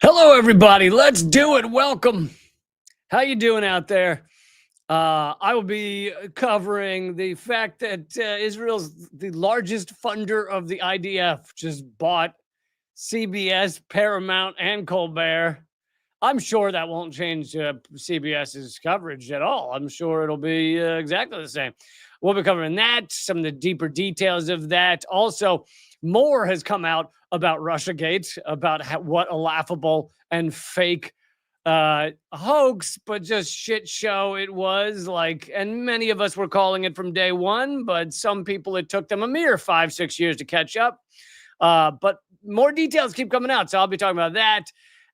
Hello, everybody. Let's do it. Welcome. How you doing out there? I will be covering the fact that Israel's the largest funder of the IDF just bought CBS, Paramount, and Colbert. I'm sure that won't change CBS's coverage at all. I'm sure it'll be exactly the same. We'll be covering that, some of the deeper details of that. Also, more has come out about Russiagate, about what a laughable and fake hoax, but just shit show it was. And many of us were calling it from day one, but some people, it took them a mere 5-6 years to catch up. But more details keep coming out, so I'll be talking about that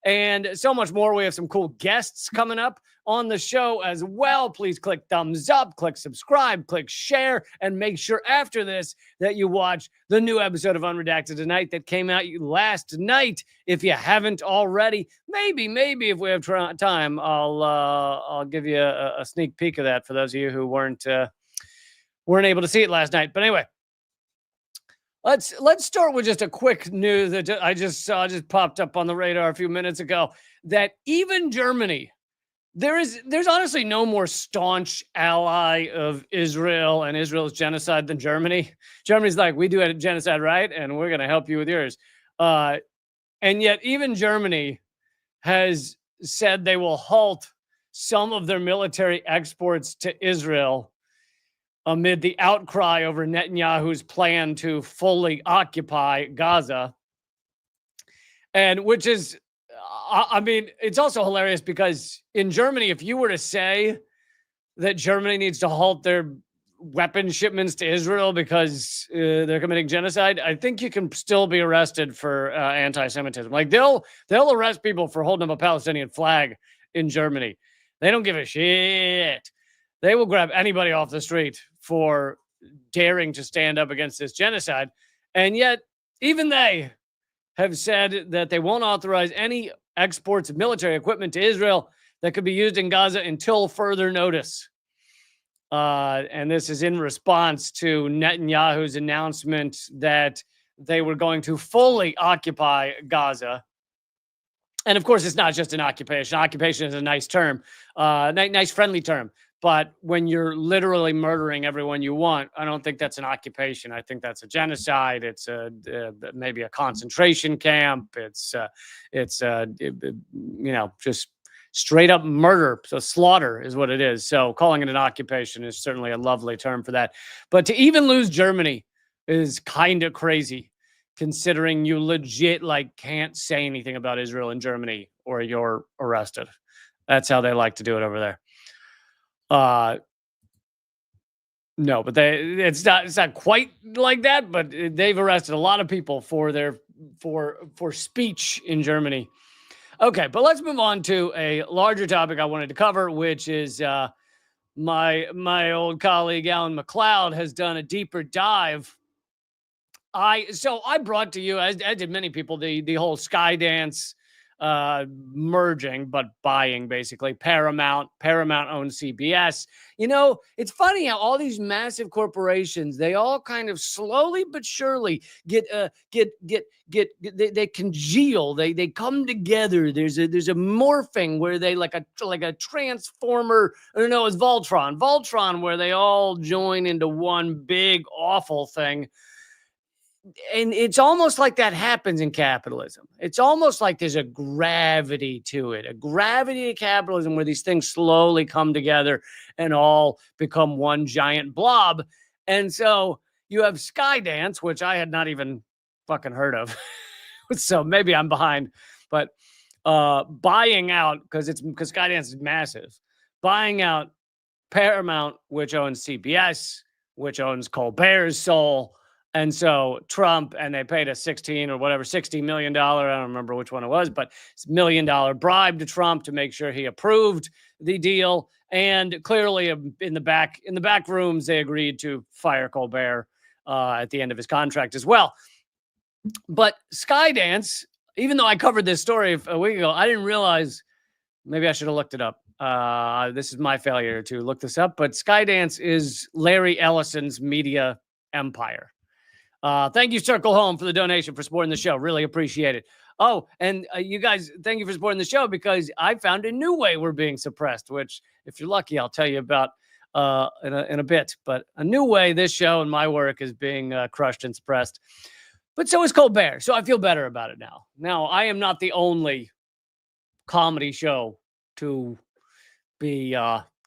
and so much more. We have some cool guests coming up on the show as well. Please click thumbs up, click subscribe, click share, and make sure after this that you watch the new episode of Unredacted Tonight that came out last night. If you haven't already, maybe if we have time, I'll give you a sneak peek of that for those of you who weren't able to see it last night. But anyway, Let's start with just a quick news that I just saw, just popped up on the radar a few minutes ago, that even Germany, there's honestly no more staunch ally of Israel and Israel's genocide than Germany. Germany's like, we do a genocide, right? And we're going to help you with yours. And yet even Germany has said they will halt some of their military exports to Israel amid the outcry over Netanyahu's plan to fully occupy Gaza. And which is, I mean, it's also hilarious because in Germany, if you were to say that Germany needs to halt their weapon shipments to Israel because they're committing genocide, I think you can still be arrested for anti-Semitism. Like they'll arrest people for holding up a Palestinian flag in Germany. They don't give a shit. They will grab anybody off the street for daring to stand up against this genocide. And yet, even they have said that they won't authorize any exports of military equipment to Israel that could be used in Gaza until further notice. And this is in response to Netanyahu's announcement that they were going to fully occupy Gaza. And of course, it's not just an occupation. Occupation is a nice term, nice friendly term. But when you're literally murdering everyone you want, I don't think that's an occupation. I think that's a genocide. It's maybe a concentration camp. It's just straight up murder. So slaughter is what it is. So calling it an occupation is certainly a lovely term for that. But to even lose Germany is kind of crazy, considering you legit can't say anything about Israel in Germany or you're arrested. That's how they like to do it over there. No, but it's not quite like that, but they've arrested a lot of people for speech in Germany. Okay, but let's move on to a larger topic I wanted to cover, which is my old colleague Alan McLeod has done a deeper dive. I brought to you, as did many people, the whole Skydance merging, but buying basically. Paramount owns CBS. You know, it's funny how all these massive corporations, they all kind of slowly but surely they congeal, they come together. There's a morphing where they like a transformer. I don't know, it's Voltron, where they all join into one big awful thing. And it's almost like that happens in capitalism. It's almost like there's a gravity to it, a gravity to capitalism, where these things slowly come together and all become one giant blob. And so you have Skydance, which I had not even fucking heard of. So maybe I'm behind, but buying out, because Skydance is massive, buying out Paramount, which owns CBS, which owns Colbert's Soul. And so Trump, and they paid a $60 million, I don't remember which one it was, but it's $1 million bribe to Trump to make sure he approved the deal. And clearly in the back rooms, they agreed to fire Colbert at the end of his contract as well. But Skydance, even though I covered this story a week ago, I didn't realize, maybe I should have looked it up. This is my failure to look this up, but Skydance is Larry Ellison's media empire. Thank you, Circle Home, for the donation for supporting the show. Really appreciate it. Oh, and you guys, thank you for supporting the show, because I found a new way we're being suppressed, which, if you're lucky, I'll tell you about in a bit. But a new way this show and my work is being crushed and suppressed. But so is Colbert. So I feel better about it now. Now, I am not the only comedy show to be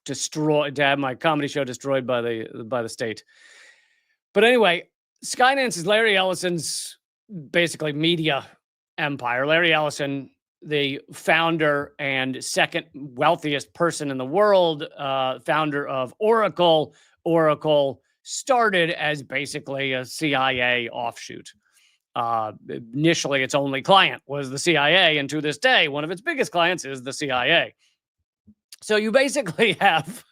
destroyed, to have my comedy show destroyed by the state. But anyway, Skydance is Larry Ellison's basically media empire. Larry Ellison, the founder and second wealthiest person in the world, founder of Oracle. Oracle started as basically a CIA offshoot. Initially, its only client was the CIA, and to this day, one of its biggest clients is the CIA. So you basically have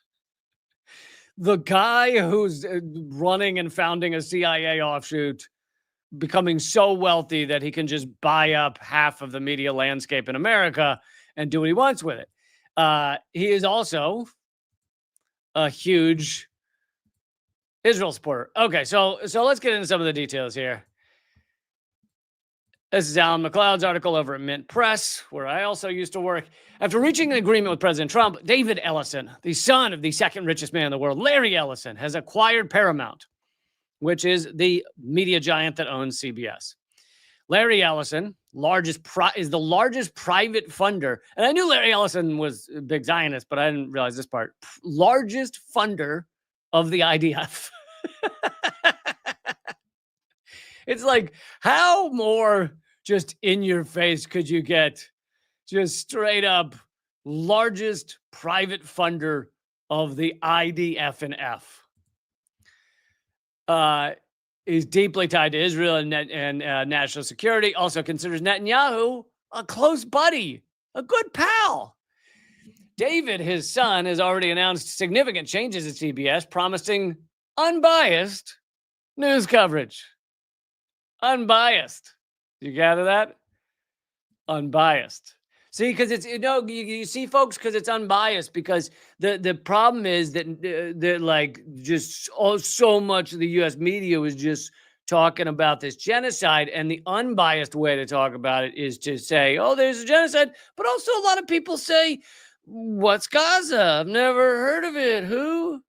the guy who's running and founding a CIA offshoot becoming so wealthy that he can just buy up half of the media landscape in America and do what he wants with it. He is also a huge Israel supporter. Okay, so let's get into some of the details here. This is Alan McLeod's article over at Mint Press, where I also used to work. After reaching an agreement with President Trump, David Ellison, the son of the second richest man in the world, Larry Ellison, has acquired Paramount, which is the media giant that owns CBS. Larry Ellison is the largest private funder. And I knew Larry Ellison was a big Zionist, but I didn't realize this part. Largest funder of the IDF. It's like, how more just in your face could you get? Just straight up largest private funder of the IDF and F. Is deeply tied to Israel and national security. Also considers Netanyahu a close buddy, a good pal. David, his son, has already announced significant changes at CBS, promising unbiased news coverage. Unbiased. You gather that? Unbiased. See, because it's, you see, folks, because it's unbiased, because the problem is that like just so much of the U.S. media was just talking about this genocide, and the unbiased way to talk about it is to say, oh, there's a genocide, but also a lot of people say, what's Gaza? I've never heard of it. Who?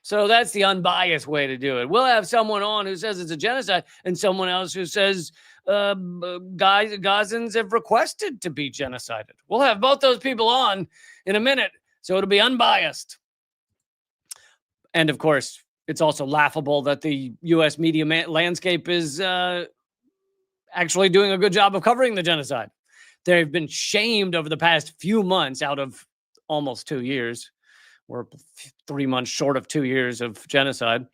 So that's the unbiased way to do it. We'll have someone on who says it's a genocide and someone else who says Gazans have requested to be genocided. We'll have both those people on in a minute, so it'll be unbiased. And of course, it's also laughable that the U.S. media landscape is actually doing a good job of covering the genocide. They've been shamed over the past few months out of almost 2 years. We're 3 months short of 2 years of genocide.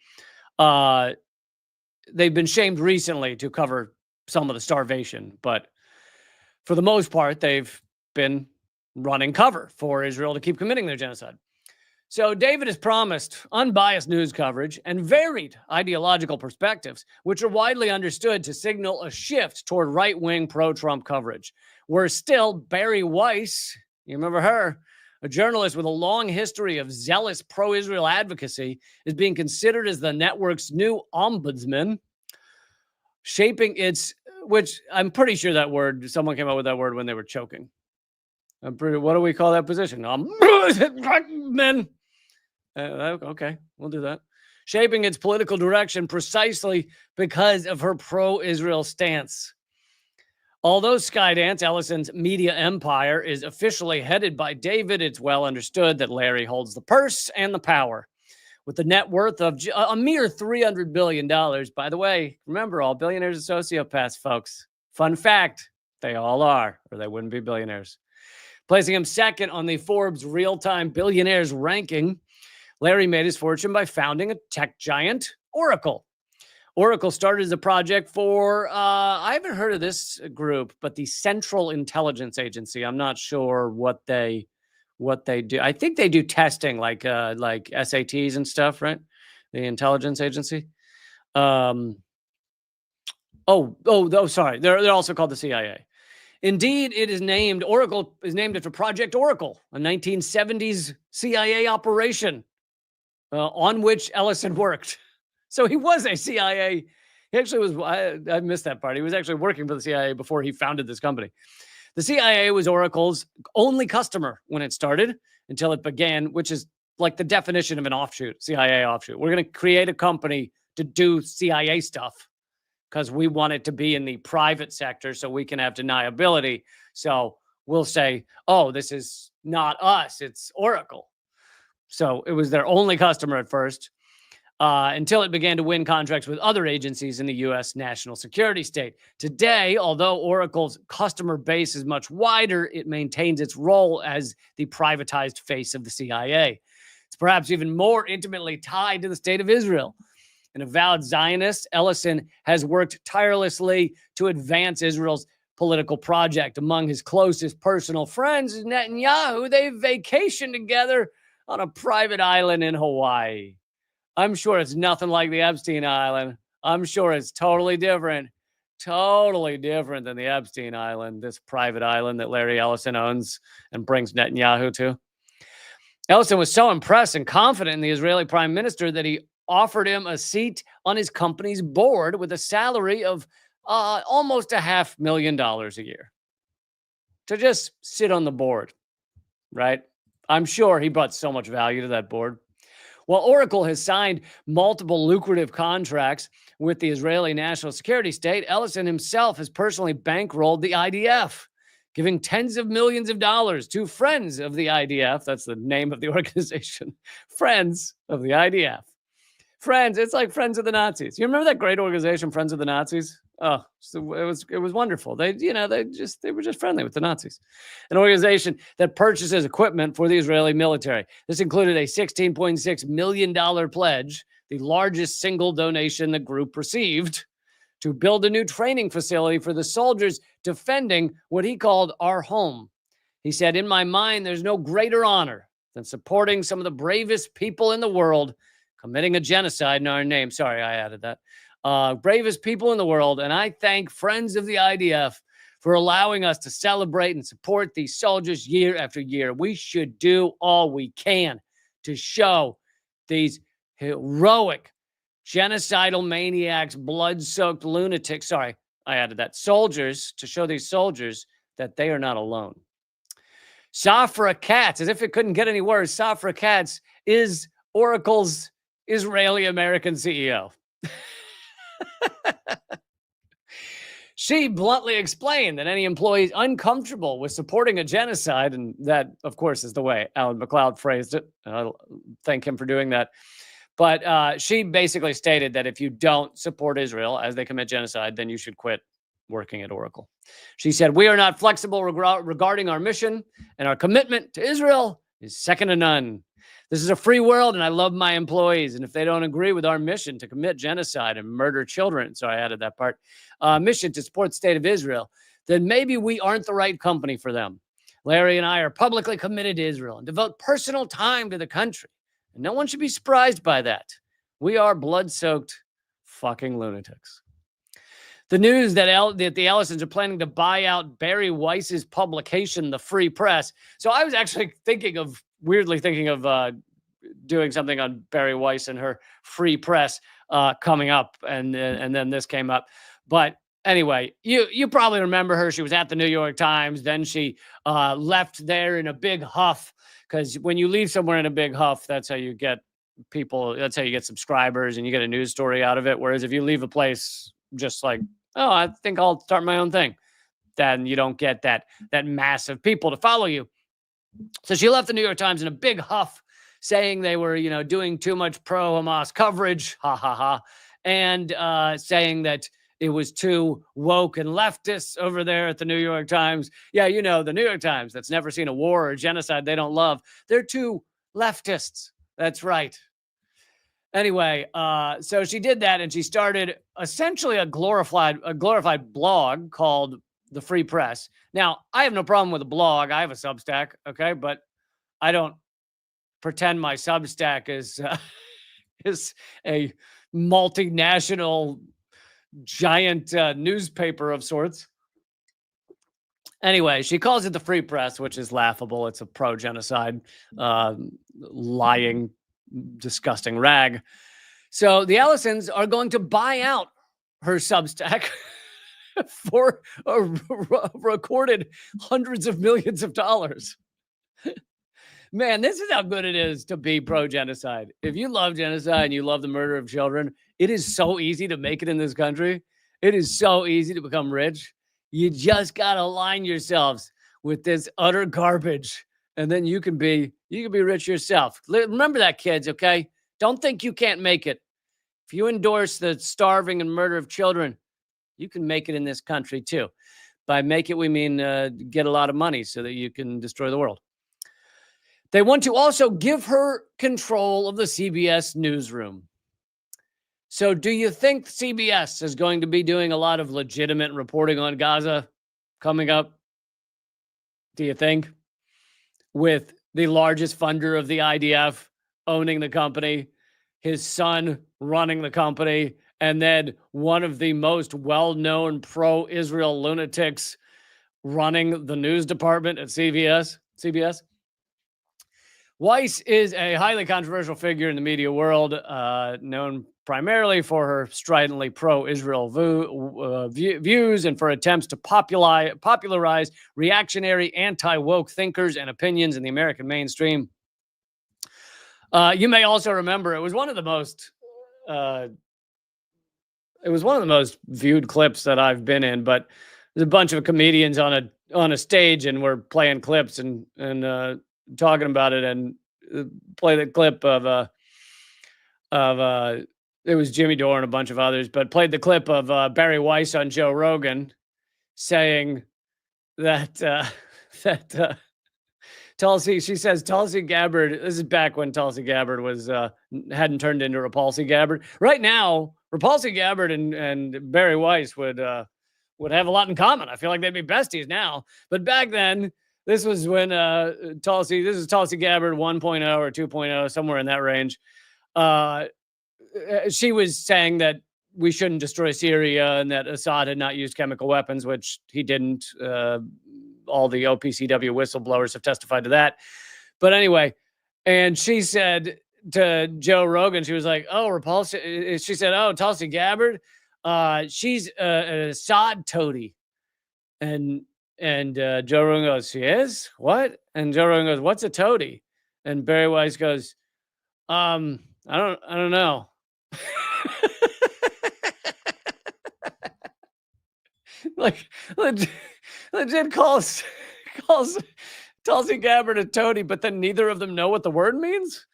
They've been shamed recently to cover some of the starvation, but for the most part, they've been running cover for Israel to keep committing their genocide. So David has promised unbiased news coverage and varied ideological perspectives, which are widely understood to signal a shift toward right-wing pro-Trump coverage. Where still, Barry Weiss, you remember her, a journalist with a long history of zealous pro-Israel advocacy, is being considered as the network's new ombudsman, shaping its, which I'm pretty sure that word, someone came up with that word when they were choking. What do we call that position? Ombudsman. Okay, we'll do that. Shaping its political direction precisely because of her pro-Israel stance. Although Skydance, Ellison's media empire, is officially headed by David, it's well understood that Larry holds the purse and the power. With a net worth of a mere $300 billion. By the way, remember, all billionaires are sociopaths, folks. Fun fact, they all are, or they wouldn't be billionaires. Placing him second on the Forbes real-time billionaires ranking, Larry made his fortune by founding a tech giant, Oracle. Oracle started as a project for, I haven't heard of this group, but the Central Intelligence Agency. I'm not sure what they do. I think they do testing like SATs and stuff, right? The intelligence agency. Sorry. They're also called the CIA. Indeed, Oracle is named after Project Oracle, a 1970s CIA operation on which Ellison worked. So he was a CIA He actually was, I missed that part. He was actually working for the CIA before he founded this company. The CIA was Oracle's only customer when it started until it began, which is like the definition of an offshoot, CIA offshoot. We're going to create a company to do CIA stuff because we want it to be in the private sector so we can have deniability. So we'll say, oh, this is not us, it's Oracle. So it was their only customer at first. Until it began to win contracts with other agencies in the U.S. national security state. Today, although Oracle's customer base is much wider, it maintains its role as the privatized face of the CIA. It's perhaps even more intimately tied to the state of Israel. An avowed Zionist, Ellison has worked tirelessly to advance Israel's political project. Among his closest personal friends is Netanyahu. They vacation together on a private island in Hawaii. I'm sure it's nothing like the Epstein Island. I'm sure it's totally different than the Epstein Island, this private island that Larry Ellison owns and brings Netanyahu to. Ellison was so impressed and confident in the Israeli prime minister that he offered him a seat on his company's board with a salary of almost $500,000 a year to just sit on the board, right? I'm sure he brought so much value to that board. While Oracle has signed multiple lucrative contracts with the Israeli national security state, Ellison himself has personally bankrolled the IDF, giving tens of millions of dollars to friends of the IDF. That's the name of the organization. Friends of the IDF. Friends, it's like Friends of the Nazis. You remember that great organization, Friends of the Nazis? Oh, so it was wonderful. They were just friendly with the Nazis. An organization that purchases equipment for the Israeli military. This included a $16.6 million pledge, the largest single donation the group received, to build a new training facility for the soldiers defending what he called our home. He said, "In my mind, there's no greater honor than supporting some of the bravest people in the world committing a genocide in our name." Sorry, I added that. Bravest people in the world, and I thank Friends of the IDF for allowing us to celebrate and support these soldiers year after year. We should do all we can to show these heroic, genocidal maniacs, blood-soaked lunatics, sorry, I added that, soldiers, to show these soldiers that they are not alone. Safra Cats, as if it couldn't get any worse, Safra Cats is Oracle's Israeli-American CEO. She bluntly explained that any employees uncomfortable with supporting a genocide, and that, of course, is the way Alan McLeod phrased it. I'll thank him for doing that. But she basically stated that if you don't support Israel as they commit genocide, then you should quit working at Oracle. She said, "We are not flexible regarding our mission, and our commitment to Israel is second to none. This is a free world, and I love my employees. And if they don't agree with our mission to commit genocide and murder children," so I added that part, mission to support the state of Israel, then maybe we aren't the right company for them. Larry and I are publicly committed to Israel and devote personal time to the country. And no one should be surprised by that. We are blood-soaked fucking lunatics. The news that the Ellisons are planning to buy out Barry Weiss's publication, The Free Press. So I was actually weirdly thinking of doing something on Barry Weiss and her Free Press coming up, and then this came up. But anyway, you probably remember her. She was at the New York Times. Then she left there in a big huff, because when you leave somewhere in a big huff, that's how you get people. That's how you get subscribers, and you get a news story out of it. Whereas if you leave a place just like, oh, I think I'll start my own thing, then you don't get that mass of people to follow you. So she left the New York Times in a big huff, saying they were, doing too much pro-Hamas coverage, and saying that it was too woke and leftist over there at the New York Times. Yeah, the New York Times that's never seen a war or genocide they don't love. They're too leftists. That's right. Anyway, so she did that, and she started essentially a glorified blog called The Free Press. Now, I have no problem with a blog. I have a Substack, okay? But I don't pretend my Substack is a multinational giant newspaper of sorts. Anyway, she calls it The Free Press, which is laughable. It's a pro-genocide, lying, disgusting rag. So the Ellisons are going to buy out her Substack for recorded hundreds of millions of dollars. Man, this is how good it is to be pro-genocide. If you love genocide and you love the murder of children, it is so easy to make it in this country. It is so easy to become rich. You just got to align yourselves with this utter garbage, and then you can be rich yourself. Remember that, kids, okay? Don't think you can't make it. If you endorse the starving and murder of children, you can make it in this country too. By make it, we mean get a lot of money so that you can destroy the world. They want to also give her control of the CBS newsroom. So do you think CBS is going to be doing a lot of legitimate reporting on Gaza coming up? Do you think? With the largest funder of the IDF owning the company, his son running the company, and then one of the most well-known pro-Israel lunatics running the news department at CBS. Weiss is a highly controversial figure in the media world, known primarily for her stridently pro-Israel views and for attempts to popularize reactionary anti-woke thinkers and opinions in the American mainstream. You may also remember it was one of the most viewed clips that I've been in, but there's a bunch of comedians on a stage and we're playing clips and talking about it, and play the clip of it was Jimmy Dore and a bunch of others, but played the clip of Barry Weiss on Joe Rogan saying that Tulsi Gabbard, this is back when Tulsi Gabbard was hadn't turned into Repulsi Gabbard. Right now, Repulsi Gabbard and Barry Weiss would have a lot in common. I feel like they'd be besties now. But back then, this was when Tulsi Gabbard 1.0 or 2.0, somewhere in that range. She was saying that we shouldn't destroy Syria and that Assad had not used chemical weapons, which he didn't. All the OPCW whistleblowers have testified to that. But anyway, and she said to Joe Rogan, she was like, she said, oh, Tulsi Gabbard, she's an Assad toady. And Joe Rogan goes, she is? What? And Joe Rogan goes, what's a toady? And Barry Weiss goes, I don't know. Like legit calls Tulsi Gabbard a toady, but then neither of them know what the word means.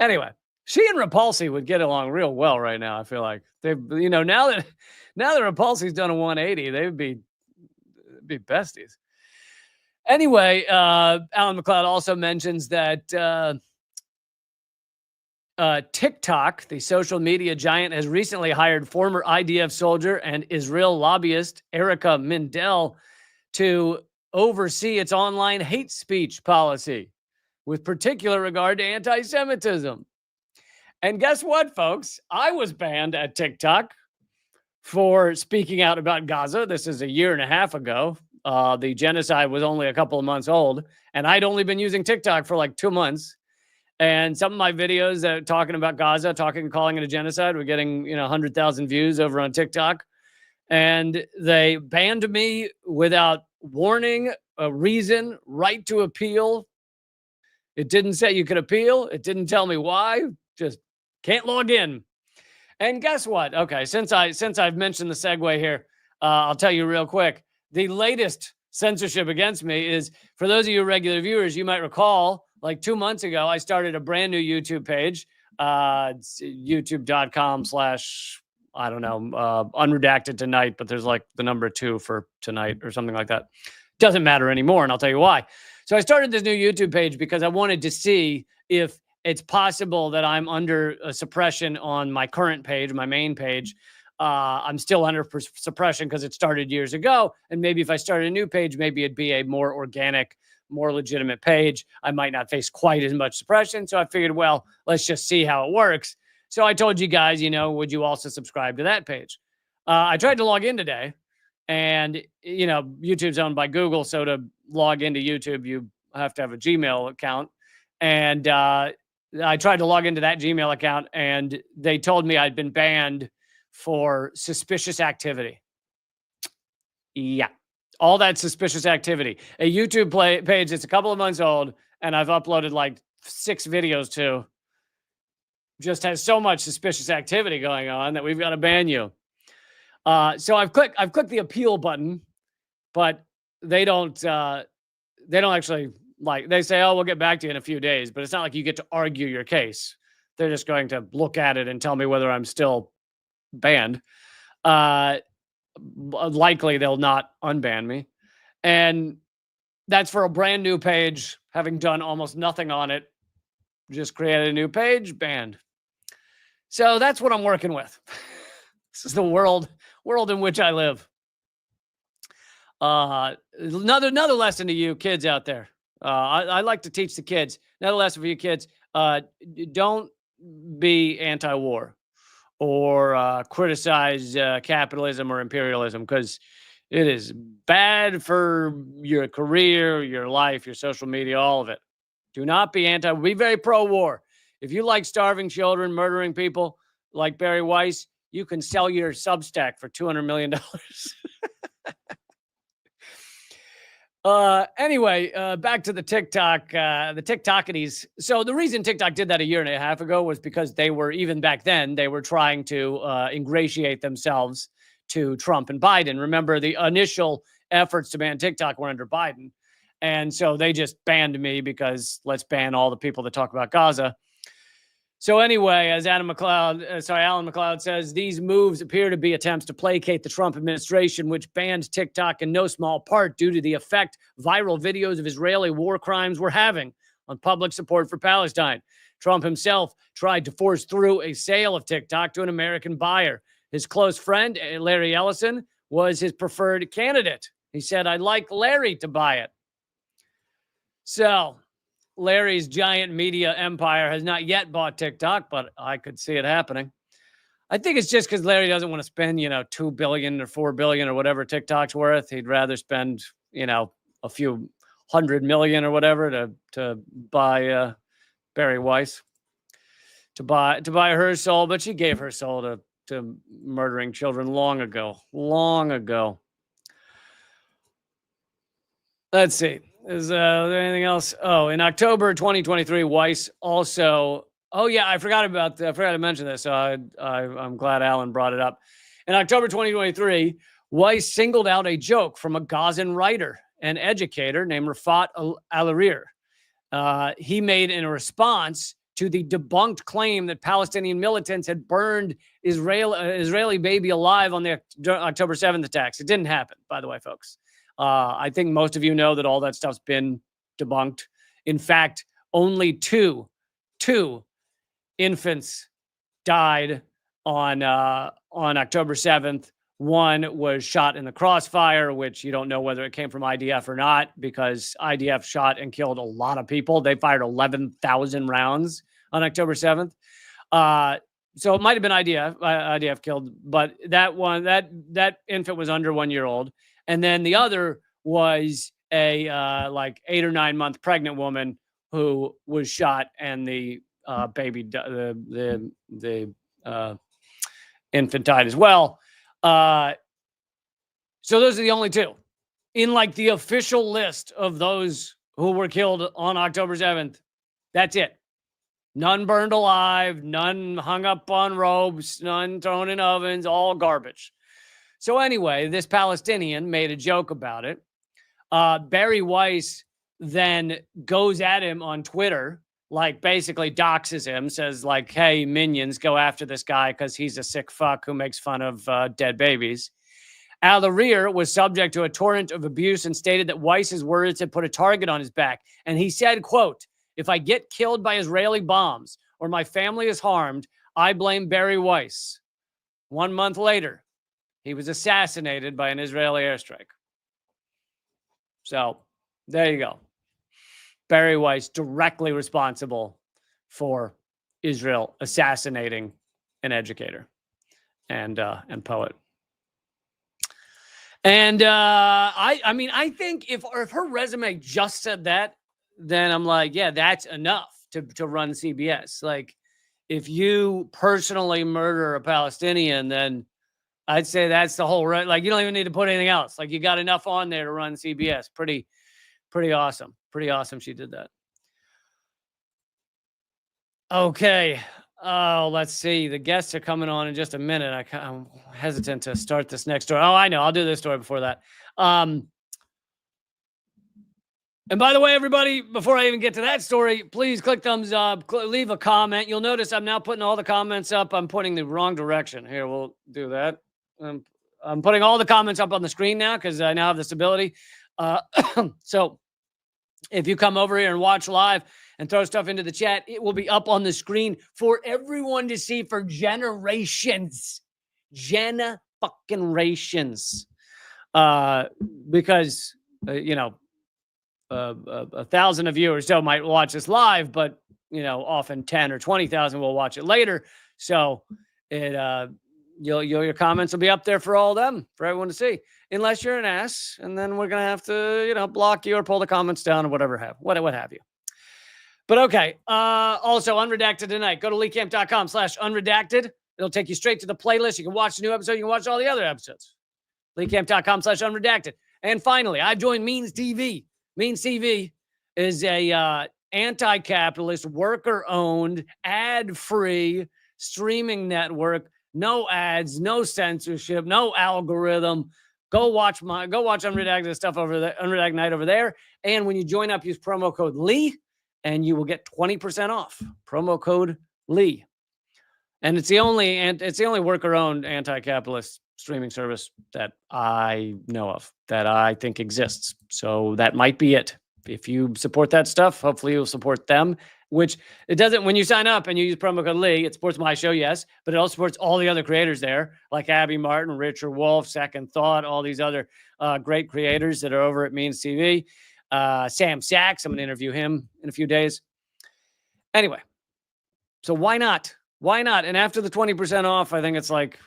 Anyway, she and Repulsi would get along real well right now. I feel like now that Repulsi's done a 180, they would be besties. Anyway, Alan McLeod also mentions that TikTok, the social media giant, has recently hired former IDF soldier and Israel lobbyist Erica Mindell to oversee its online hate speech policy, with particular regard to anti-Semitism. And guess what, folks? I was banned at TikTok for speaking out about Gaza. This is a year and a half ago. The genocide was only a couple of months old, and I'd only been using TikTok for like 2 months. And some of my videos that talking about Gaza, calling it a genocide, were getting 100,000 views over on TikTok. And they banned me without warning, a reason, right to appeal. It didn't say you could appeal. It didn't tell me why. Just can't log in. And guess what? Okay, since I've mentioned the segue here, I'll tell you real quick. The latest censorship against me is, for those of you regular viewers, you might recall, like 2 months ago, I started a brand new YouTube page. It's youtube.com/ Unredacted Tonight, but there's like the number 2 for tonight or something like that. Doesn't matter anymore, and I'll tell you why. So I started this new YouTube page because I wanted to see if it's possible that I'm under a suppression on my current page, my main page. I'm still under suppression because it started years ago. And maybe if I started a new page, maybe it'd be a more organic, more legitimate page. I might not face quite as much suppression. So I figured, well, let's just see how it works. So I told you guys, would you also subscribe to that page? I tried to log in today, and, YouTube's owned by Google. So to log into YouTube, you have to have a Gmail account. And I tried to log into that Gmail account, and they told me I'd been banned for suspicious activity. Yeah. All that suspicious activity. A YouTube page that's a couple of months old, and I've uploaded like 6 videos to, just has so much suspicious activity going on that we've got to ban you. So I've clicked the appeal button, but they don't actually, like, they say, oh, we'll get back to you in a few days, but it's not like you get to argue your case. They're just going to look at it and tell me whether I'm still banned. Likely they'll not unban me. And that's for a brand new page, having done almost nothing on it. Just created a new page, banned. So that's what I'm working with. This is the world in which I live. Another lesson to you kids out there. I like to teach the kids. Another lesson for you kids. Don't be anti-war or criticize capitalism or imperialism, because it is bad for your career, your life, your social media, all of it. Do not be be very pro-war. If you like starving children, murdering people like Barry Weiss, you can sell your Substack for $200 million. Anyway, back to the TikTok, the TikTokities. So the reason TikTok did that a year and a half ago was because they were, even back then, they were trying to ingratiate themselves to Trump and Biden. Remember, the initial efforts to ban TikTok were under Biden. And so they just banned me because let's ban all the people that talk about Gaza. So anyway, as Alan McLeod says, these moves appear to be attempts to placate the Trump administration, which banned TikTok in no small part due to the effect viral videos of Israeli war crimes were having on public support for Palestine. Trump himself tried to force through a sale of TikTok to an American buyer. His close friend, Larry Ellison, was his preferred candidate. He said, I'd like Larry to buy it. So Larry's giant media empire has not yet bought TikTok, but I could see it happening. I think it's just because Larry doesn't want to spend, $2 billion or $4 billion or whatever TikTok's worth. He'd rather spend, a few $100 million or whatever to buy Barry Weiss, to buy her soul. But she gave her soul to murdering children long ago. Let's see. Is there anything else? Oh, in October 2023, Weiss also. Oh yeah, I forgot to mention this. So I'm glad Alan brought it up. In October 2023, Weiss singled out a joke from a Gazan writer and educator named Rafat Alarir. He made in a response to the debunked claim that Palestinian militants had burned Israeli baby alive on the October 7th attacks. It didn't happen, by the way, folks. I think most of you know that all that stuff's been debunked. In fact, only two infants died on October 7th. One was shot in the crossfire, which you don't know whether it came from IDF or not, because IDF shot and killed a lot of people. They fired 11,000 rounds on October 7th. So it might have been IDF killed, but that infant was under 1 year old. And then the other was a 8 or 9 month pregnant woman who was shot, and the baby, the infant died as well. So those are the only two in the official list of those who were killed on October 7th. That's it. None burned alive, none hung up on ropes, none thrown in ovens, all garbage. So anyway, this Palestinian made a joke about it. Barry Weiss then goes at him on Twitter, basically doxes him, says hey, minions, go after this guy because he's a sick fuck who makes fun of dead babies. Alarir was subject to a torrent of abuse and stated that Weiss's words had put a target on his back. And he said, quote, "If I get killed by Israeli bombs or my family is harmed, I blame Barry Weiss." 1 month later, he was assassinated by an Israeli airstrike. So there you go. Barry Weiss directly responsible for Israel assassinating an educator and poet. And I think if her resume just said that, then I'm yeah, that's enough. to run CBS. Like, if you personally murder a Palestinian, then I'd say that's the whole right. Like, you don't even need to put anything else. Like, you got enough on there to run CBS. Pretty awesome. Pretty awesome she did that. Okay. Oh, let's see. The guests are coming on in just a minute. I'm hesitant to start this next story. Oh, I know. I'll do this story before that. And by the way, everybody, before I even get to that story, please click thumbs up, leave a comment. You'll notice I'm now putting all the comments up. I'm pointing the wrong direction. Here, we'll do that. I'm putting all the comments up on the screen now because I now have this ability. So if you come over here and watch live and throw stuff into the chat, it will be up on the screen for everyone to see for generations. Generations. Because, 1,000 of you or so might watch this live, but, often 10 or 20,000 will watch it later. So your comments will be up there for all of them, for everyone to see, unless you're an ass. And then we're going to have to, block you or pull the comments down or whatever what have you. But okay. Also, Unredacted Tonight. Go to leecamp.com/unredacted. It'll take you straight to the playlist. You can watch the new episode. You can watch all the other episodes. leecamp.com/unredacted. And finally, I've joined Means TV. Means TV is a anti-capitalist, worker-owned, ad-free streaming network. No ads, no censorship, no algorithm. Go watch Unredacted stuff over there, Unredacted Night over there. And when you join up, use promo code Lee, and you will get 20% off. Promo code Lee. And it's the only worker-owned anti-capitalist streaming service that I know of, that I think exists. So that might be it. If you support that stuff, hopefully you'll support them, which it doesn't. When you sign up and you use promo code Lee, it supports my show, yes, but it also supports all the other creators there, like Abby Martin, Richard Wolf, Second Thought, all these other great creators that are over at Means TV. Sam Sachs, I'm going to interview him in a few days. Anyway, so why not? Why not? And after the 20% off, I think it's like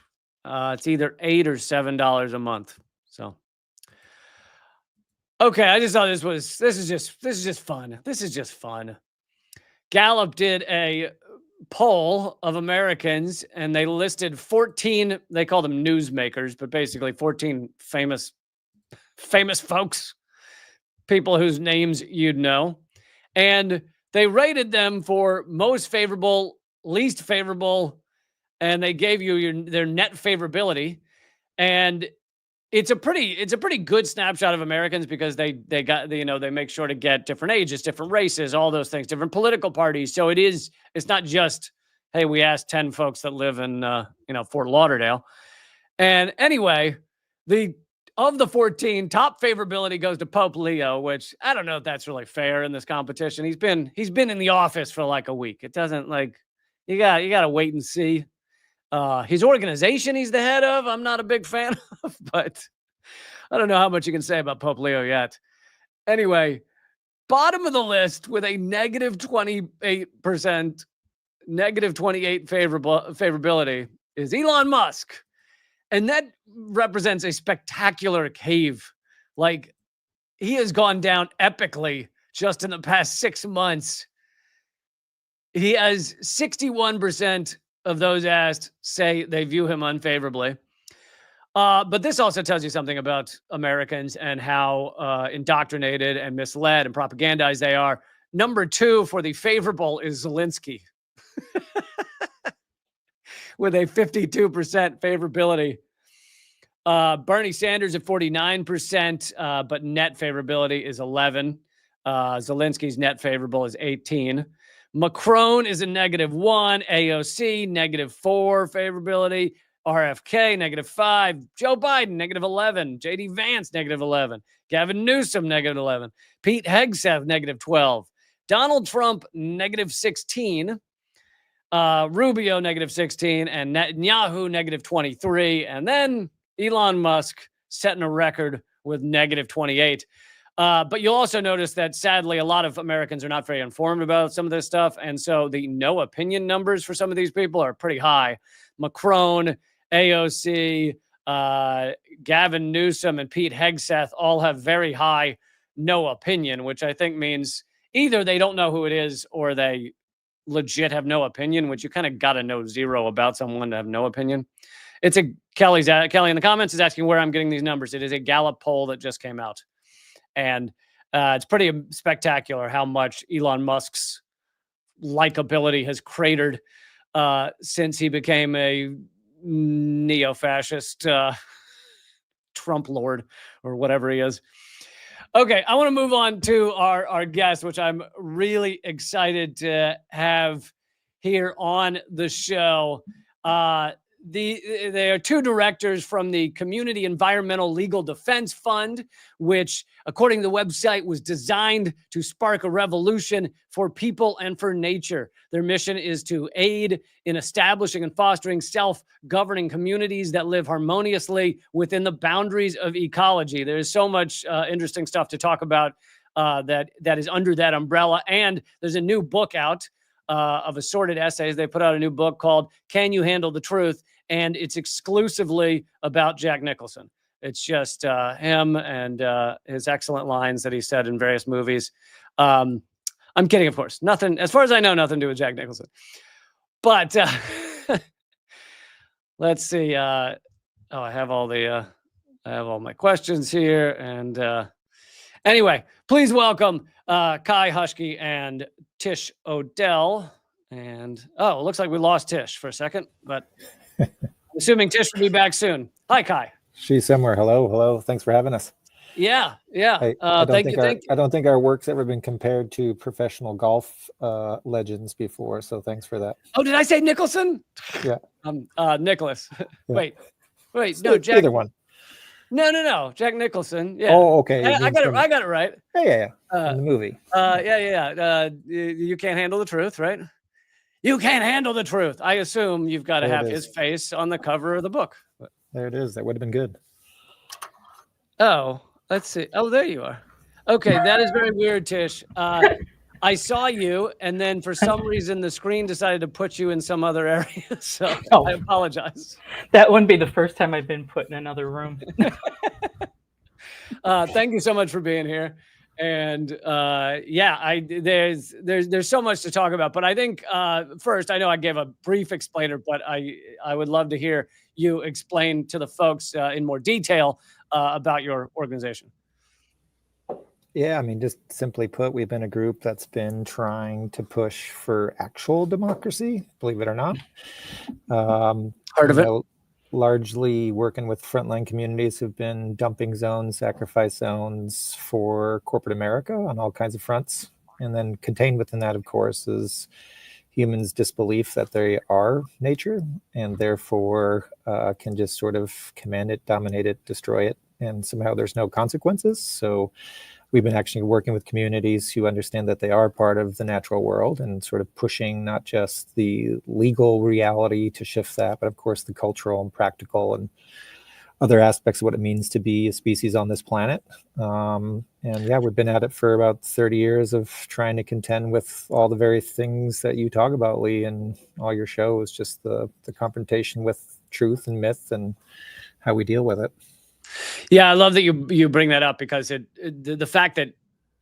it's either $8 or $7 a month. So, okay, I just thought this is just fun. This is just fun. Gallup did a poll of Americans, and they listed 14. They call them newsmakers, but basically 14 famous folks, people whose names you'd know, and they rated them for most favorable, least favorable, and they gave you their net favorability. And it's a pretty good snapshot of Americans because they make sure to get different ages, different races, all those things, different political parties. So it's not just, hey, we asked 10 folks that live in Fort Lauderdale. And anyway, of the 14, top favorability goes to Pope Leo, which I don't know if that's really fair in this competition. He's been in the office for like a week. It doesn't, like, you got to wait and see. His organization he's the head of, I'm not a big fan of, but I don't know how much you can say about Pope Leo yet. Anyway, bottom of the list with a negative 28%, negative 28 favorability is Elon Musk. And that represents a spectacular cave. Like, he has gone down epically just in the past 6 months. He has 61% of those asked say they view him unfavorably. But this also tells you something about Americans and how indoctrinated and misled and propagandized they are. Number 2 for the favorable is Zelensky with a 52% favorability. Bernie Sanders at 49%, but net favorability is 11. Zelensky's net favorable is 18. Macron is a -1, AOC -4 favorability, RFK -5, Joe Biden -11, JD Vance -11, Gavin Newsom -11, Pete Hegseth -12, Donald Trump -16, Rubio -16, and Netanyahu -23, and then Elon Musk setting a record with -28. But you'll also notice that, sadly, a lot of Americans are not very informed about some of this stuff. And so the no opinion numbers for some of these people are pretty high. Macron, AOC, Gavin Newsom, and Pete Hegseth all have very high no opinion, which I think means either they don't know who it is or they legit have no opinion, which you kind of got to know zero about someone to have no opinion. It's Kelly in the comments is asking where I'm getting these numbers. It is a Gallup poll that just came out. And it's pretty spectacular how much Elon Musk's likability has cratered since he became a neo-fascist Trump lord or whatever he is. Okay, I want to move on to our guest, which I'm really excited to have here on the show. There are two directors from the Community Environmental Legal Defense Fund, which, according to the website, was designed to spark a revolution for people and for nature. Their mission is to aid in establishing and fostering self-governing communities that live harmoniously within the boundaries of ecology. There's so much interesting stuff to talk about that is under that umbrella. And there's a new book out of assorted essays. They put out a new book called Can You Handle the Truth? And it's exclusively about Jack Nicholson. It's just him and his excellent lines that he said in various movies. I'm kidding, of course. Nothing, as far as I know, nothing to do with Jack Nicholson. But let's see. I have all my questions here. And anyway, please welcome Kai Huschke and Tish Odell. And it looks like we lost Tish for a second, but I'm assuming Tish will be back soon. Hi, Kai. She's somewhere. Hello. Thanks for having us. Yeah. I don't think our work's ever been compared to professional golf legends before. So thanks for that. Oh, did I say Nicholson? Yeah. Nicholas. Yeah. Wait. No, Jack. Either one. No. Jack Nicholson. Yeah. Oh, okay. I got it right. Yeah. In the movie. You can't handle the truth, right? You can't handle the truth. I assume you've got to have his face on the cover of the book. There it is. That would have been good. Oh, let's see. Oh, there you are. Okay, that is very weird, Tish. I saw you, and then for some reason the screen decided to put you in some other area. So I apologize. That wouldn't be the first time I've been put in another room. Thank you so much for being here. And there's so much to talk about. But I think first, I know I gave a brief explainer, but I would love to hear you explain to the folks in more detail about your organization. Yeah, I mean, just simply put, we've been a group that's been trying to push for actual democracy, believe it or not. Part of it. Largely working with frontline communities who've been dumping zones, sacrifice zones for corporate America on all kinds of fronts. And then contained within that, of course, is humans' disbelief that they are nature and therefore can just sort of command it, dominate it, destroy it, and somehow there's no consequences. So we've been actually working with communities who understand that they are part of the natural world and sort of pushing not just the legal reality to shift that, but of course the cultural and practical and other aspects of what it means to be a species on this planet. We've been at it for about 30 years of trying to contend with all the very things that you talk about, Lee, and all your shows, just the confrontation with truth and myth and how we deal with it. Yeah, I love that you bring that up because the fact that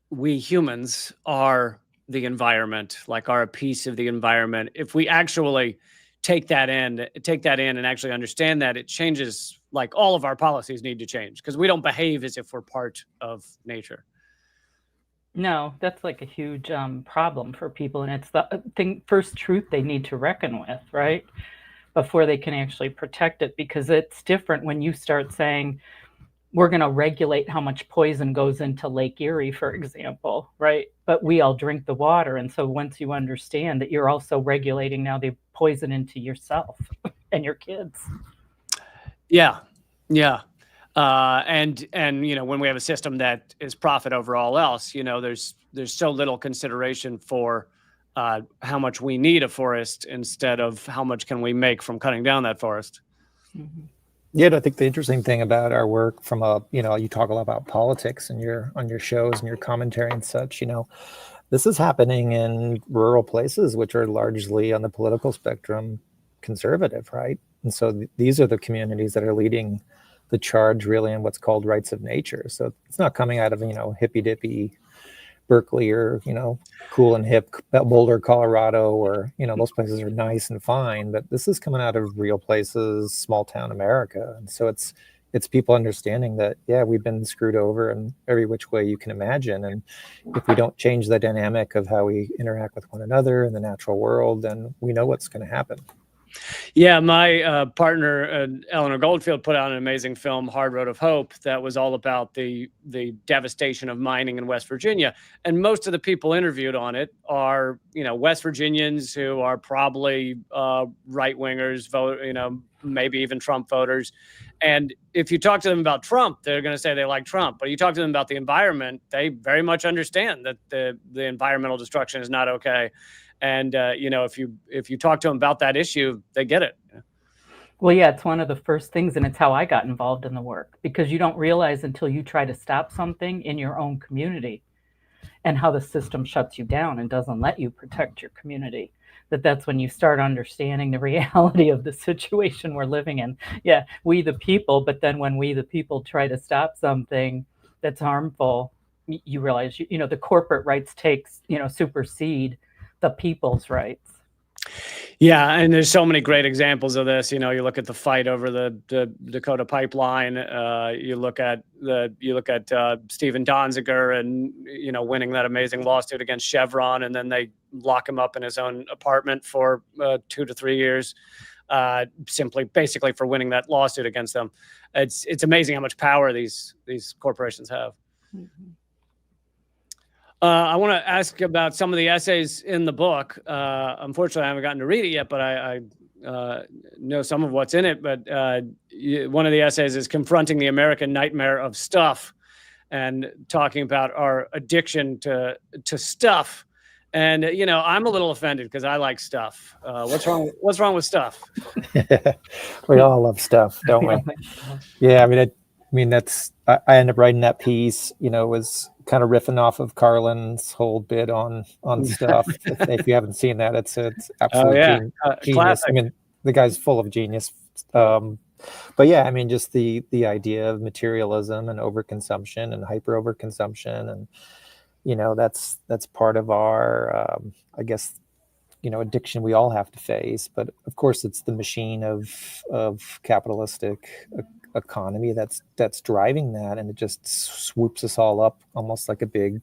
we humans are the environment, like are a piece of the environment. If we actually take that in and actually understand that, it changes. Like all of our policies need to change because we don't behave as if we're part of nature. No, that's like a huge problem for people, and it's the first truth they need to reckon with, right? Before they can actually protect it, because it's different when you start saying, we're going to regulate how much poison goes into Lake Erie, for example, right? But we all drink the water. And so once you understand that you're also regulating now the poison into yourself and your kids. Yeah. And when we have a system that is profit over all else, there's so little consideration for how much we need a forest instead of how much can we make from cutting down that forest. Mm-hmm. Yeah, I think the interesting thing about our work from you talk a lot about politics and on your shows and your commentary and such, this is happening in rural places, which are largely on the political spectrum conservative, right? And so these are the communities that are leading the charge really in what's called rights of nature. So it's not coming out of, hippy dippy Berkeley or, cool and hip, Boulder, Colorado, or, those places are nice and fine, but this is coming out of real places, small town America. And so it's people understanding that, yeah, we've been screwed over in every which way you can imagine. And if we don't change the dynamic of how we interact with one another in the natural world, then we know what's going to happen. Yeah, my partner, Eleanor Goldfield, put out an amazing film, Hard Road of Hope, that was all about the devastation of mining in West Virginia. And most of the people interviewed on it are, West Virginians who are probably right-wingers, maybe even Trump voters. And if you talk to them about Trump, they're going to say they like Trump. But you talk to them about the environment, they very much understand that the environmental destruction is not okay. And, if you talk to them about that issue, they get it. Well, yeah, it's one of the first things, and it's how I got involved in the work, because you don't realize until you try to stop something in your own community and how the system shuts you down and doesn't let you protect your community, that's when you start understanding the reality of the situation we're living in. Yeah, we the people, but then when we the people try to stop something that's harmful, you realize, the corporate rights supersede the people's rights. Yeah, and there's so many great examples of this. You look at the fight over the Dakota pipeline. You look at Stephen Donziger and winning that amazing lawsuit against Chevron, and then they lock him up in his own apartment for 2 to 3 years, basically for winning that lawsuit against them. It's amazing how much power these corporations have. Mm-hmm. I want to ask about some of the essays in the book. Unfortunately, I haven't gotten to read it yet, but I know some of what's in it. But one of the essays is confronting the American nightmare of stuff, and talking about our addiction to stuff. And I'm a little offended because I like stuff. What's wrong with stuff? We all love stuff, don't we? Yeah, I mean that's I ended up writing that piece. Was kind of riffing off of Carlin's whole bit on stuff. If you haven't seen that, it's absolutely genius. Classic. I mean, the guy's full of genius. But yeah, just the idea of materialism and overconsumption and hyper overconsumption, and that's part of our I guess addiction we all have to face. But of course, it's the machine of capitalistic economy that's driving that, and it just swoops us all up almost like a big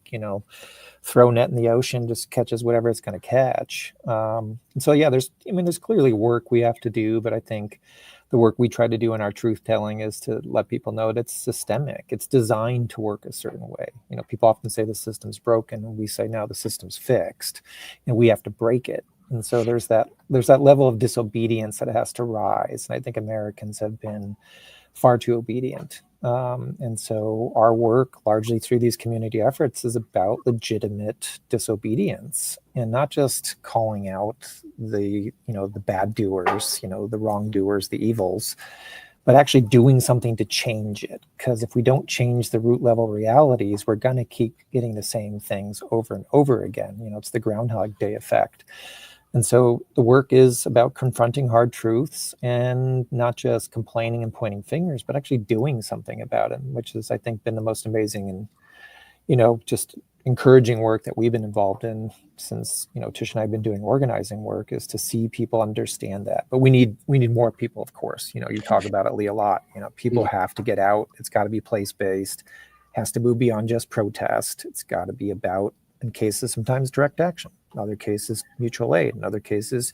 throw net in the ocean, just catches whatever it's going to catch. And so yeah, there's clearly work we have to do, but I think the work we try to do in our truth telling is to let people know that it's systemic. It's designed to work a certain way. People often say the system's broken, and we say no, the system's fixed, and we have to break it. And so there's that level of disobedience that has to rise, and I think Americans have been far too obedient. And so our work, largely through these community efforts, is about legitimate disobedience, and not just calling out the bad doers, the wrongdoers, the evils, but actually doing something to change it. Because if we don't change the root level realities, we're going to keep getting the same things over and over again. It's the Groundhog Day effect. And so the work is about confronting hard truths and not just complaining and pointing fingers, but actually doing something about it, which has, I think, been the most amazing and, just encouraging work that we've been involved in since, Tish and I have been doing organizing work, is to see people understand that. But we need more people, of course. You talk about it, Lee, a lot. People have to get out. It's got to be place-based, has to move beyond just protest. It's got to be about, in cases, sometimes direct action. In other cases, mutual aid. In other cases,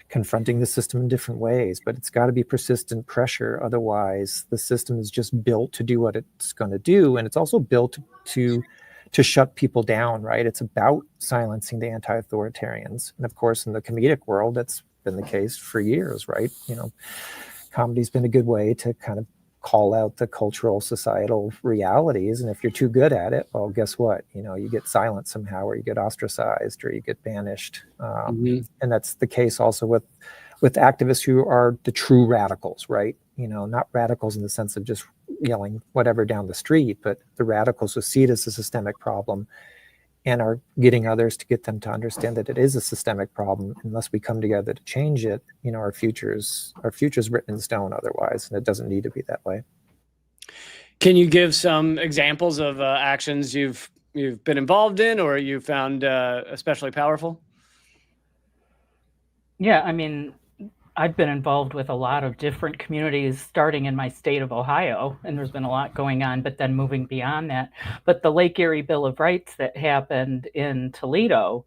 confronting the system in different ways. But it's got to be persistent pressure. Otherwise, the system is just built to do what it's going to do. And it's also built to shut people down, right? It's about silencing the anti-authoritarians. And of course, in the comedic world, that's been the case for years, right? Comedy's been a good way to kind of call out the cultural, societal realities. And if you're too good at it, well, guess what? You get silenced somehow, or you get ostracized, or you get banished. And that's the case also with activists who are the true radicals, right? Not radicals in the sense of just yelling whatever down the street, but the radicals who see it as a systemic problem and are getting others to get them to understand that it is a systemic problem. Unless we come together to change it, our future's written in stone otherwise, and it doesn't need to be that way. Can you give some examples of actions you've you've been involved in or you found especially powerful? Yeah, I mean, I've been involved with a lot of different communities starting in my state of Ohio, and there's been a lot going on, but then moving beyond that. But the Lake Erie Bill of Rights that happened in Toledo,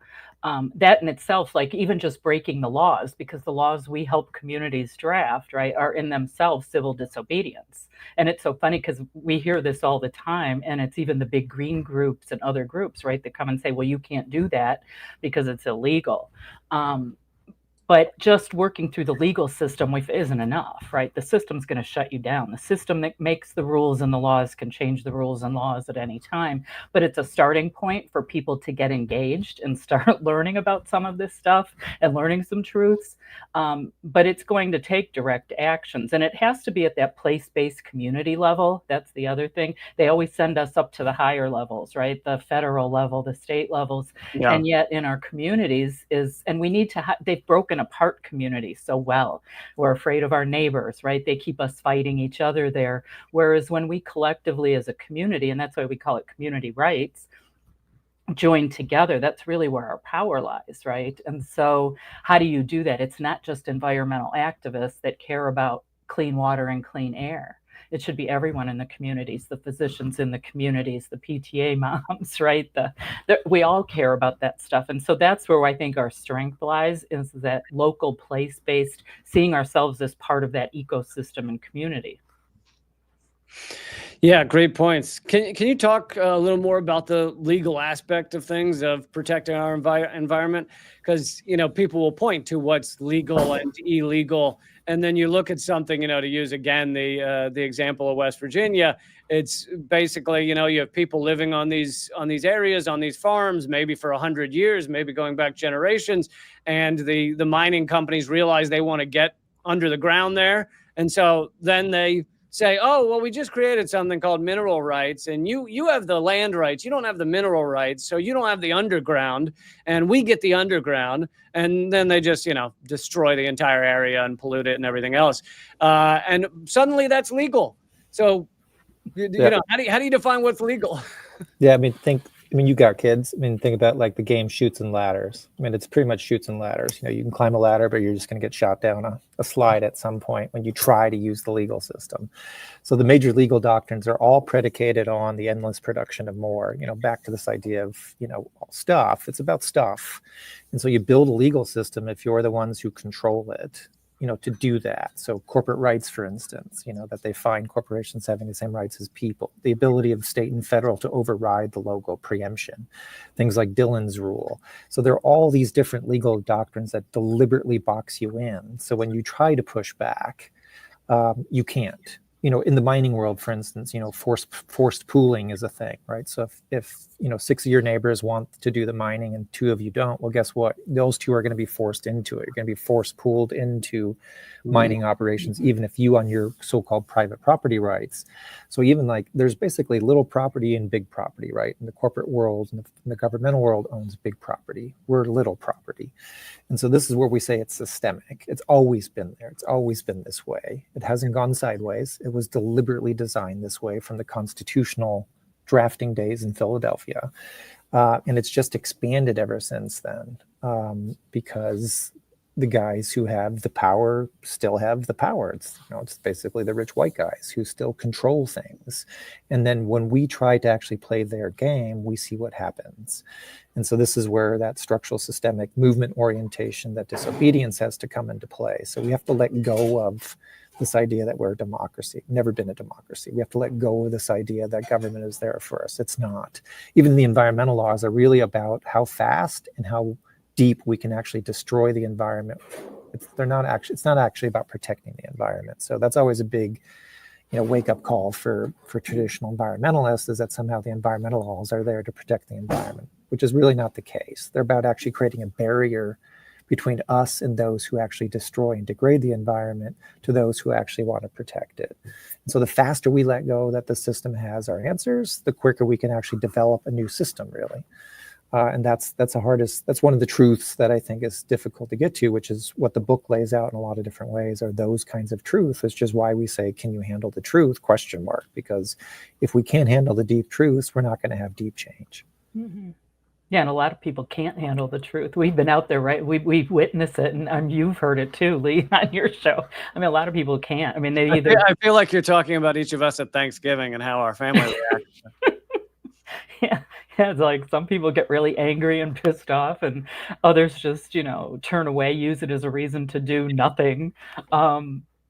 that in itself, like even just breaking the laws, because the laws we help communities draft, right, are in themselves civil disobedience. And it's so funny because we hear this all the time, and it's even the big green groups and other groups, right, that come and say, well, you can't do that because it's illegal. But just working through the legal system isn't enough, right? The system's going to shut you down. The system that makes the rules and the laws can change the rules and laws at any time. But it's a starting point for people to get engaged and start learning about some of this stuff and learning some truths. But it's going to take direct actions. And it has to be at that place-based community level. That's the other thing. They always send us up to the higher levels, right? The federal level, the state levels. Yeah. And yet in our communities and we need to, they've broken apart communities so well. We're afraid of our neighbors, right? They keep us fighting each other there. Whereas when we collectively as a community, and that's why we call it community rights, join together, that's really where our power lies, right? And so how do you do that? It's not just environmental activists that care about clean water and clean air. It should be everyone in the communities, the physicians in the communities, the PTA moms, right? We all care about that stuff. And so that's where I think our strength lies, is that local place-based, seeing ourselves as part of that ecosystem and community. Yeah, great points. Can you talk a little more about the legal aspect of things, of protecting our environment? Because, people will point to what's legal and illegal. And then you look at something, to use again the example of West Virginia. It's basically, you have people living on these areas, on these farms, maybe for 100 years, maybe going back generations. And the mining companies realize they want to get under the ground there. And so then they say, oh, well, we just created something called mineral rights, and you have the land rights. You don't have the mineral rights, so you don't have the underground, and we get the underground. And then they just, destroy the entire area and pollute it and everything else. And suddenly that's legal. So, how do you define what's legal? Yeah, you got kids. Think about like the game Chutes and Ladders. It's pretty much Chutes and Ladders. You can climb a ladder, but you're just going to get shot down a slide at some point when you try to use the legal system. So the major legal doctrines are all predicated on the endless production of more, back to this idea of, stuff. It's about stuff. And so you build a legal system if you're the ones who control it, to do that. So corporate rights, for instance, that they find corporations having the same rights as people, the ability of state and federal to override the local preemption, things like Dillon's rule. So there are all these different legal doctrines that deliberately box you in. So when you try to push back, you can't. In the mining world, for instance, forced pooling is a thing, right? So if 6 of your neighbors want to do the mining and 2 of you don't, well, guess what? Those 2 are going to be forced into it. You're going to be forced pooled into mining operations, even if you on your so-called private property rights. So even like there's basically little property and big property, right? In the corporate world and the governmental world owns big property. We're little property. And so this is where we say it's systemic. It's always been there. It's always been this way. It hasn't gone sideways. It was deliberately designed this way from the constitutional drafting days in Philadelphia. And it's just expanded ever since then because the guys who have the power still have the power. It's basically the rich white guys who still control things. And then when we try to actually play their game, we see what happens. And so this is where that structural systemic movement orientation, that disobedience has to come into play. So we have to let go of this idea that we're a democracy. Never been a democracy. We have to let go of this idea that government is there for us. It's not. Even the environmental laws are really about how fast and how deep we can actually destroy the environment. It's not actually about protecting the environment. So that's always a big, wake-up call for traditional environmentalists, is that somehow the environmental laws are there to protect the environment, which is really not the case. They're about actually creating a barrier between us and those who actually destroy and degrade the environment to those who actually want to protect it. And so the faster we let go that the system has our answers, the quicker we can actually develop a new system, really. And that's one of the truths that I think is difficult to get to, which is what the book lays out in a lot of different ways, are those kinds of truths. It's just why we say, can you handle the truth? ? Because if we can't handle the deep truths, we're not going to have deep change. Mm-hmm. Yeah, and a lot of people can't handle the truth. We've been out there, right? We've witnessed it, and you've heard it too, Lee, on your show. I mean, a lot of people can't. I mean, they either... I feel like you're talking about each of us at Thanksgiving and how our family reacts. Yeah, it's like some people get really angry and pissed off, and others just, turn away, use it as a reason to do nothing.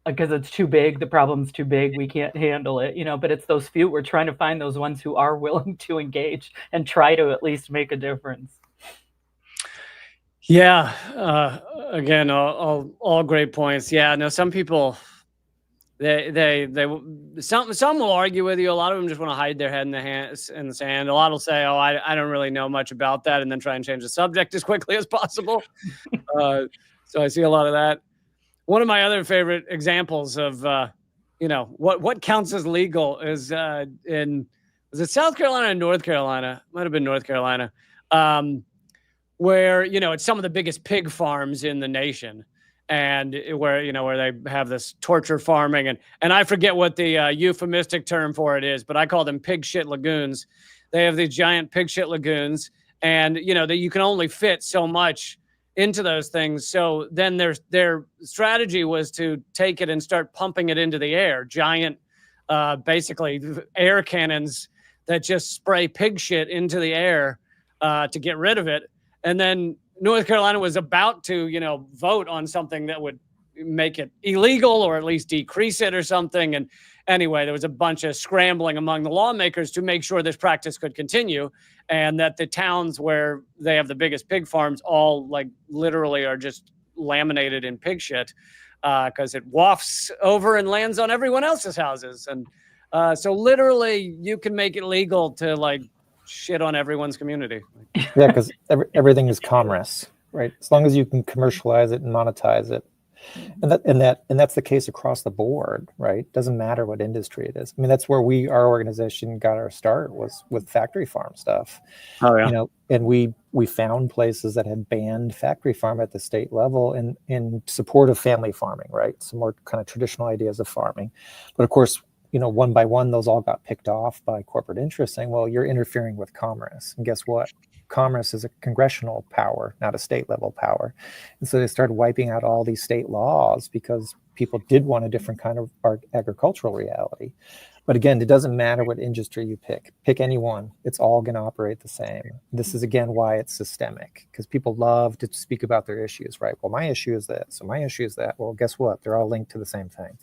Because it's too big, the problem's too big, we can't handle it, but it's those few. We're trying to find those ones who are willing to engage and try to at least make a difference. Yeah, again, all great points. Yeah, no, some people, some will argue with you. A lot of them just want to hide their head in the sand. A lot will say, "Oh, I don't really know much about that," and then try and change the subject as quickly as possible. So I see a lot of that. One of my other favorite examples of, what counts as legal is was it South Carolina or North Carolina? Might have been North Carolina, where, it's some of the biggest pig farms in the nation, and where they have this torture farming, and I forget what the euphemistic term for it is, but I call them pig shit lagoons. They have these giant pig shit lagoons, and that you can only fit so much into those things. So then their strategy was to take it and start pumping it into the air. Giant, basically air cannons that just spray pig shit into the air to get rid of it. And then North Carolina was about to, vote on something that would make it illegal or at least decrease it or something. And anyway, there was a bunch of scrambling among the lawmakers to make sure this practice could continue, and that the towns where they have the biggest pig farms all literally are just laminated in pig shit because it wafts over and lands on everyone else's houses. And so literally you can make it legal to shit on everyone's community. Yeah, because everything is commerce, right? As long as you can commercialize it and monetize it. And that's the case across the board, right? Doesn't matter what industry it is. I mean, that's where our organization got our start, was with factory farm stuff. Oh yeah. And we found places that had banned factory farm at the state level in support of family farming, right? Some more kind of traditional ideas of farming. But of course, one by one, those all got picked off by corporate interests saying, well, you're interfering with commerce. And guess what? Commerce is a congressional power, not a state level power. And so they started wiping out all these state laws because people did want a different kind of agricultural reality. But again, it doesn't matter what industry you pick any one, it's all going to operate the same. This is again why it's systemic, because people love to speak about their issues, right? Well, my issue is this, so my issue is that. Well, guess what? They're all linked to the same thing.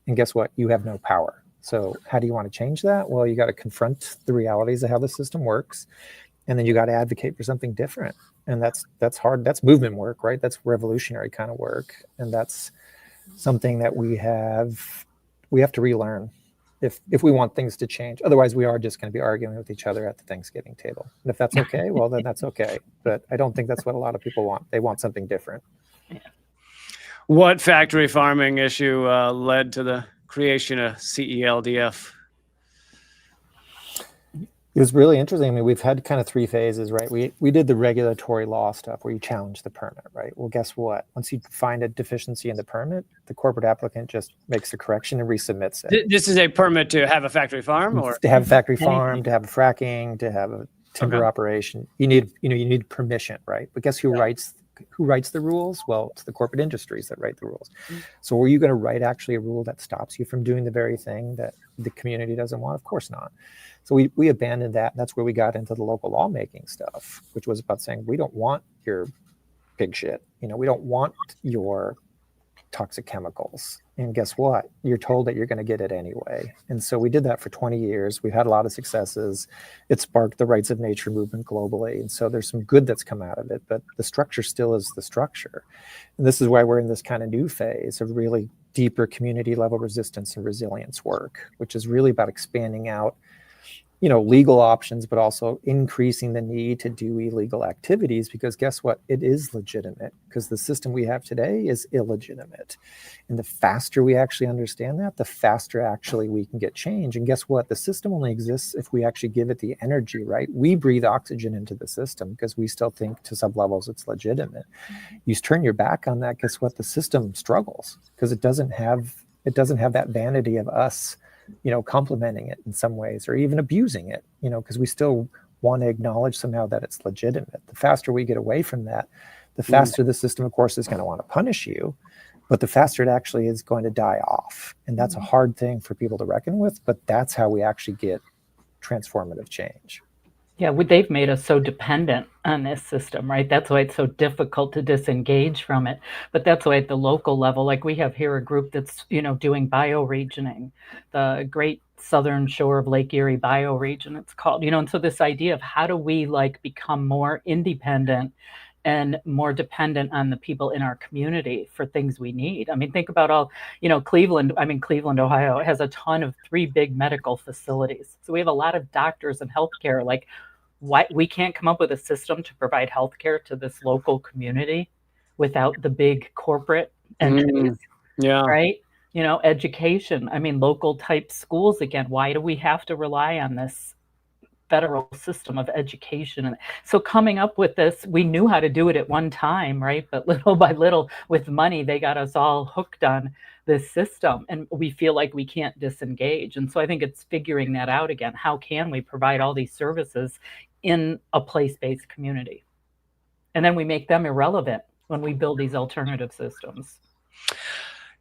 And guess what? You have no power. So how do you want to change that? Well, you got to confront the realities of how the system works. And then you got to advocate for something different. And that's hard. That's movement work, right? That's revolutionary kind of work. And that's something that we have to relearn if we want things to change. Otherwise, we are just going to be arguing with each other at the Thanksgiving table. And if that's okay, well, then that's okay. But I don't think that's what a lot of people want. They want something different. Yeah. What factory farming issue led to the creation of CELDF? It was really interesting. I mean, we've had kind of three phases, right? We did the regulatory law stuff where you challenge the permit, right? Well, guess what? Once you find a deficiency in the permit, the corporate applicant just makes the correction and resubmits it. This is a permit to have a factory farm, or to have a factory farm, to have a fracking, to have a timber operation. You need permission, right? But guess who writes the rules? Well, it's the corporate industries that write the rules. So were you going to write actually a rule that stops you from doing the very thing that the community doesn't want? Of course not. So we abandoned that. And that's where we got into the local lawmaking stuff, which was about saying, we don't want your pig shit. We don't want your toxic chemicals. And guess what? You're told that you're going to get it anyway. And so we did that for 20 years. We've had a lot of successes. It sparked the rights of nature movement globally. And so there's some good that's come out of it, but the structure still is the structure. And this is why we're in this kind of new phase of really deeper community level resistance and resilience work, which is really about expanding out legal options, but also increasing the need to do illegal activities, because guess what? It is legitimate, because the system we have today is illegitimate. And the faster we actually understand that, the faster actually we can get change. And guess what? The system only exists if we actually give it the energy, right? We breathe oxygen into the system because we still think to some levels it's legitimate. You turn your back on that, guess what? The system struggles because it doesn't have that vanity of us complimenting it in some ways, or even abusing it, because we still want to acknowledge somehow that it's legitimate. The faster we get away from that, the faster the system, of course, is going to want to punish you, but the faster it actually is going to die off. And that's a hard thing for people to reckon with, but that's how we actually get transformative change. Yeah, they've made us so dependent on this system, right? That's why it's so difficult to disengage from it. But that's why at the local level, like we have here a group that's, doing bioregioning, the Great Southern Shore of Lake Erie bioregion, it's called, and so this idea of how do we become more independent and more dependent on the people in our community for things we need. I mean, think about all, Cleveland, Ohio has a ton of 3 big medical facilities. So we have a lot of doctors and healthcare. Why we can't come up with a system to provide healthcare to this local community without the big corporate entities, right? Education. I mean, local type schools again. Why do we have to rely on this federal system of education? And so coming up with this, we knew how to do it at one time, right? But little by little, with money, they got us all hooked on this system, and we feel like we can't disengage. And so I think it's figuring that out again. How can we provide all these services in a place-based community? And then we make them irrelevant when we build these alternative systems.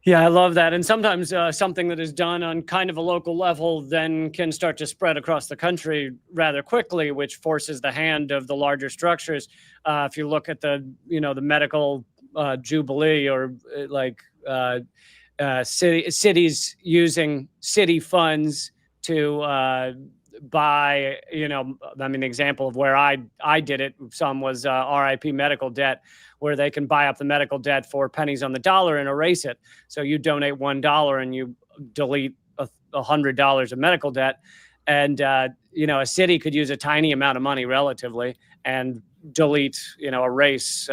Yeah, I love that. And sometimes something that is done on kind of a local level then can start to spread across the country rather quickly, which forces the hand of the larger structures. If you look at the medical jubilee, or cities using city funds to buy, the example of where I did it, some was RIP medical debt, where they can buy up the medical debt for pennies on the dollar and erase it. So you donate $1 and you delete $100 of medical debt. And, a city could use a tiny amount of money relatively and delete, erase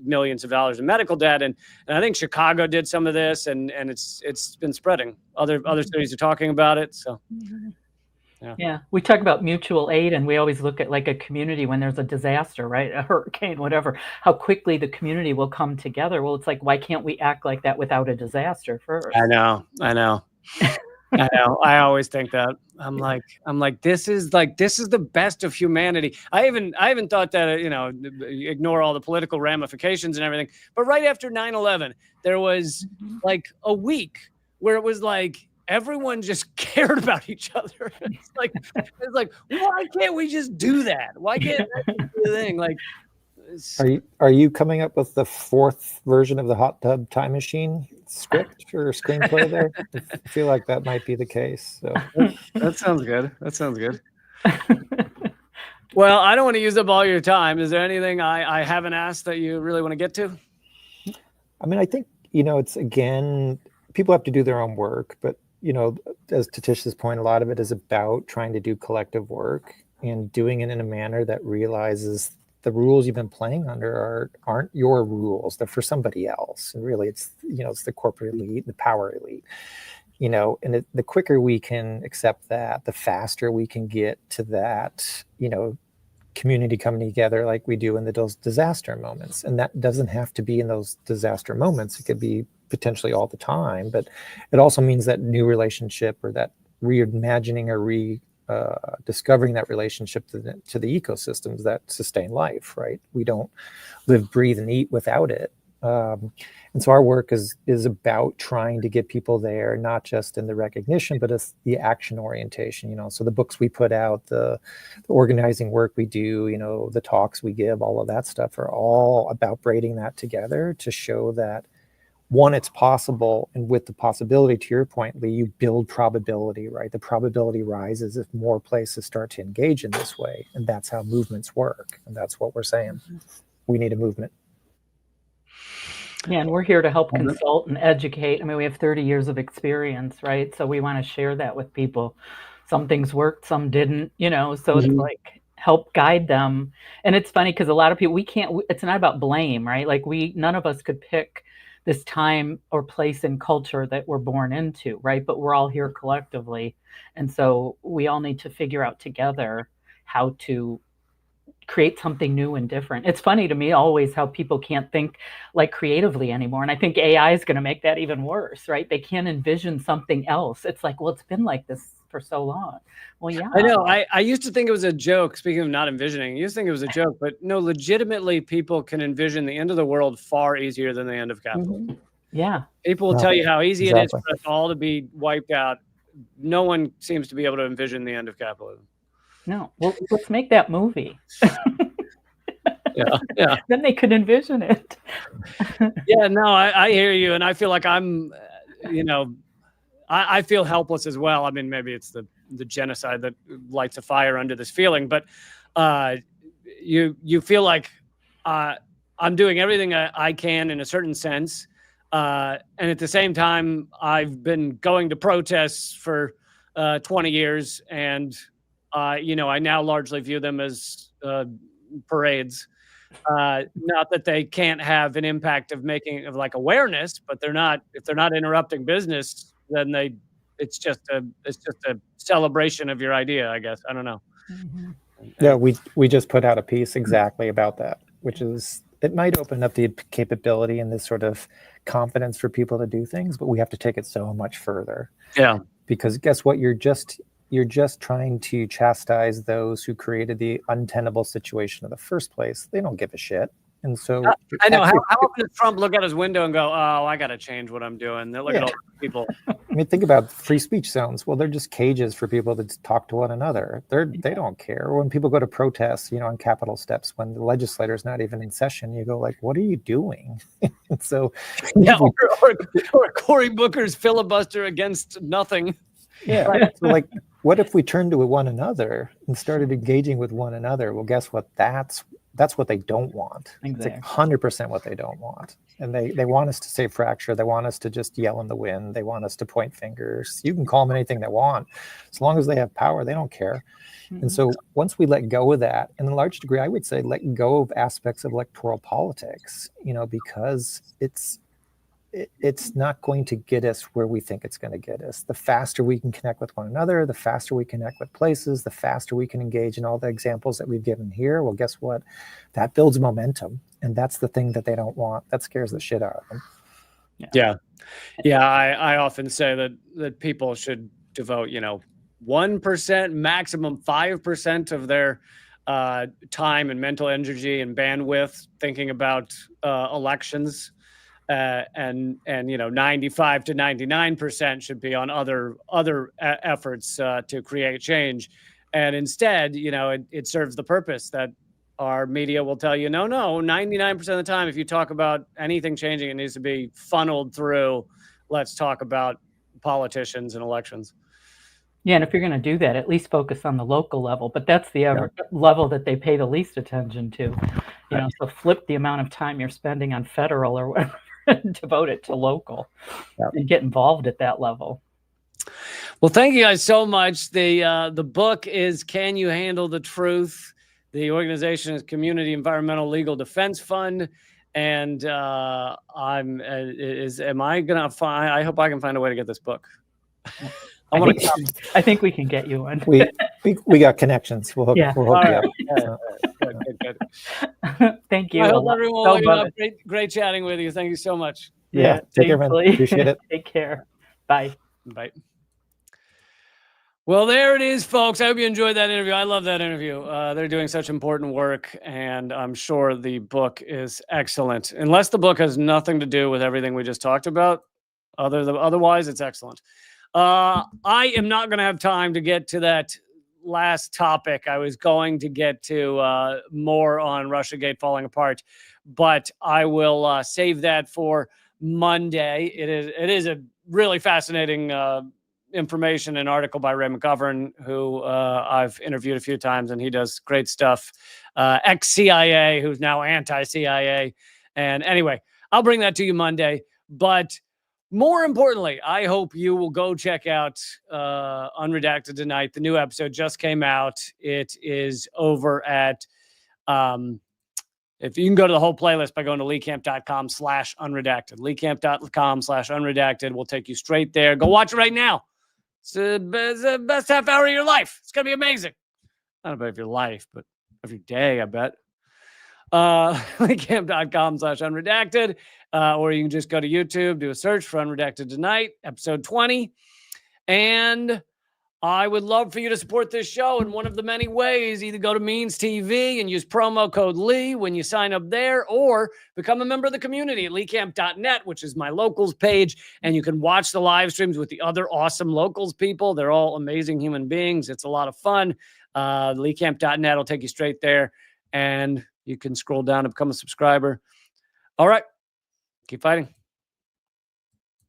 millions of dollars of medical debt. And I think Chicago did some of this, and it's been spreading. Other cities are talking about it. So. Yeah, we talk about mutual aid, and we always look at a community when there's a disaster, right? A hurricane, whatever, how quickly the community will come together. Well, it's why can't we act like that without a disaster first? I know. I always think that. I'm like, this is the best of humanity. I even thought that, ignore all the political ramifications and everything. But right after 9/11, there was a week where it was everyone just cared about each other. It's like, why can't we just do that? Why can't that be the thing? Are you coming up with the 4th version of the Hot Tub Time Machine script or screenplay there? I feel like that might be the case. So that sounds good. Well, I don't want to use up all your time. Is there anything I haven't asked that you really want to get to? I mean, I think, it's, again, people have to do their own work, but as to Tish's point, a lot of it is about trying to do collective work and doing it in a manner that realizes the rules you've been playing under aren't your rules. They're for somebody else. And really it's the corporate elite, the power elite, and the quicker we can accept that, the faster we can get to that, community coming together like we do in those disaster moments. And that doesn't have to be in those disaster moments. It could be potentially all the time, but it also means that new relationship, or that reimagining or discovering that relationship to the ecosystems that sustain life, right? We don't live, breathe, and eat without it. And so our work is about trying to get people there, not just in the recognition, but it's the action orientation, so the books we put out, the organizing work we do, the talks we give, all of that stuff are all about braiding that together to show that, one, it's possible, and with the possibility, to your point, Lee, you build probability, right? The probability rises if more places start to engage in this way, and that's how movements work, and that's what we're saying. We need a movement. Yeah, and we're here to help consult and educate. I mean, we have 30 years of experience, right? So we want to share that with people. Some things worked, some didn't, so it's help guide them. And it's funny because a lot of people, it's not about blame, right? None of us could pick this time or place and culture that we're born into, right? But we're all here collectively. And so we all need to figure out together how to create something new and different. It's funny to me always how people can't think creatively anymore. And I think AI is going to make that even worse, right? They can't envision something else. It's well, it's been like this for so long. Well, yeah. I know. I used to think it was a joke. Speaking of not envisioning, I used to think it was a joke, but no, legitimately, people can envision the end of the world far easier than the end of capitalism. Yeah. People will tell you how easy it is Exactly. for us all to be wiped out. No one seems to be able to envision the end of capitalism. No. Well, let's make that movie. Yeah. Then they could envision it. Yeah, no, I hear you, and I feel like I'm, I feel helpless as well. I mean, maybe it's the genocide that lights a fire under this feeling, but you feel like I'm doing everything I can in a certain sense, and at the same time, I've been going to protests for 20 years, and I now largely view them as parades. Not that they can't have an impact of making of like awareness, but if they're not interrupting business, then it's just a celebration of your idea, I guess. I don't know. Yeah, we just put out a piece exactly about that, which is it might open up the capability and this sort of confidence for people to do things, but we have to take it so much further. Yeah. Because guess what? You're just trying to chastise those who created the untenable situation in the first place. They don't give a shit. And so I know. How often does Trump look out his window and go, "Oh, I got to change what I'm doing"? They look at all the people. I mean, think about free speech zones. Well, they're just cages for people to talk to one another. They don't care. When people go to protests, on Capitol steps, when the legislator's not even in session, you go like, "What are you doing?" And so, yeah, or Cory Booker's filibuster against nothing. Yeah. Right. So like, what if we turned to one another and started engaging with one another? Well, guess what? That's what they don't want. Exactly. It's like 100% what they don't want. And they want us to say fracture. They want us to just yell in the wind. They want us to point fingers. You can call them anything they want. As long as they have power, they don't care. Mm-hmm. And so once we let go of that, and in a large degree, I would say let go of aspects of electoral politics, because it's not going to get us where we think it's going to get us. The faster we can connect with one another, the faster we connect with places, the faster we can engage in all the examples that we've given here. Well, guess what? That builds momentum. And that's the thing that they don't want. That scares the shit out of them. Yeah. I often say that people should devote, 1%, maximum 5% of their time and mental energy and bandwidth thinking about elections. And 95 to 99% should be on other efforts to create change. And instead, it serves the purpose that our media will tell you, no, 99% of the time, if you talk about anything changing, it needs to be funneled through, let's talk about politicians and elections. Yeah, and if you're going to do that, at least focus on the local level. But that's the level that they pay the least attention to. So flip the amount of time you're spending on federal or whatever. Devote it to local and get involved at that level. Well, thank you guys so much. The book is Can You Handle the Truth? The organization is Community Environmental Legal Defense Fund. And I hope I can find a way to get this book. I think we can get you one. We got connections. We'll hook you up. Good. Thank you. I hope everyone will great chatting with you. Thank you so much. Yeah. Take care, man. Appreciate it. Take care. Bye. Bye. Well, there it is, folks. I hope you enjoyed that interview. I love that interview. They're doing such important work, and I'm sure the book is excellent. Unless the book has nothing to do with everything we just talked about, otherwise, it's excellent. I am not going to have time to get to that last topic. I was going to get to more on Russiagate falling apart, but I will save that for Monday. It is a really fascinating information and article by Ray McGovern, who I've interviewed a few times, and he does great stuff. Ex-CIA, who's now anti-CIA. And anyway, I'll bring that to you Monday. But more importantly, I hope you will go check out Unredacted Tonight. The new episode just came out. It is over at, if you can go to the whole playlist by going to leecamp.com/unredacted. leecamp.com/unredacted will take you straight there. Go watch it right now. It's the best half hour of your life. It's going to be amazing. Not about of your life, but of your day, I bet. leecamp.com/unredacted. Or you can just go to YouTube, do a search for Unredacted Tonight, episode 20. And I would love for you to support this show in one of the many ways. Either go to Means TV and use promo code Lee when you sign up there, or become a member of the community at leecamp.net, which is my locals page. And you can watch the live streams with the other awesome locals people. They're all amazing human beings. It's a lot of fun. Leecamp.net will take you straight there, and you can scroll down to become a subscriber. All right. Keep fighting.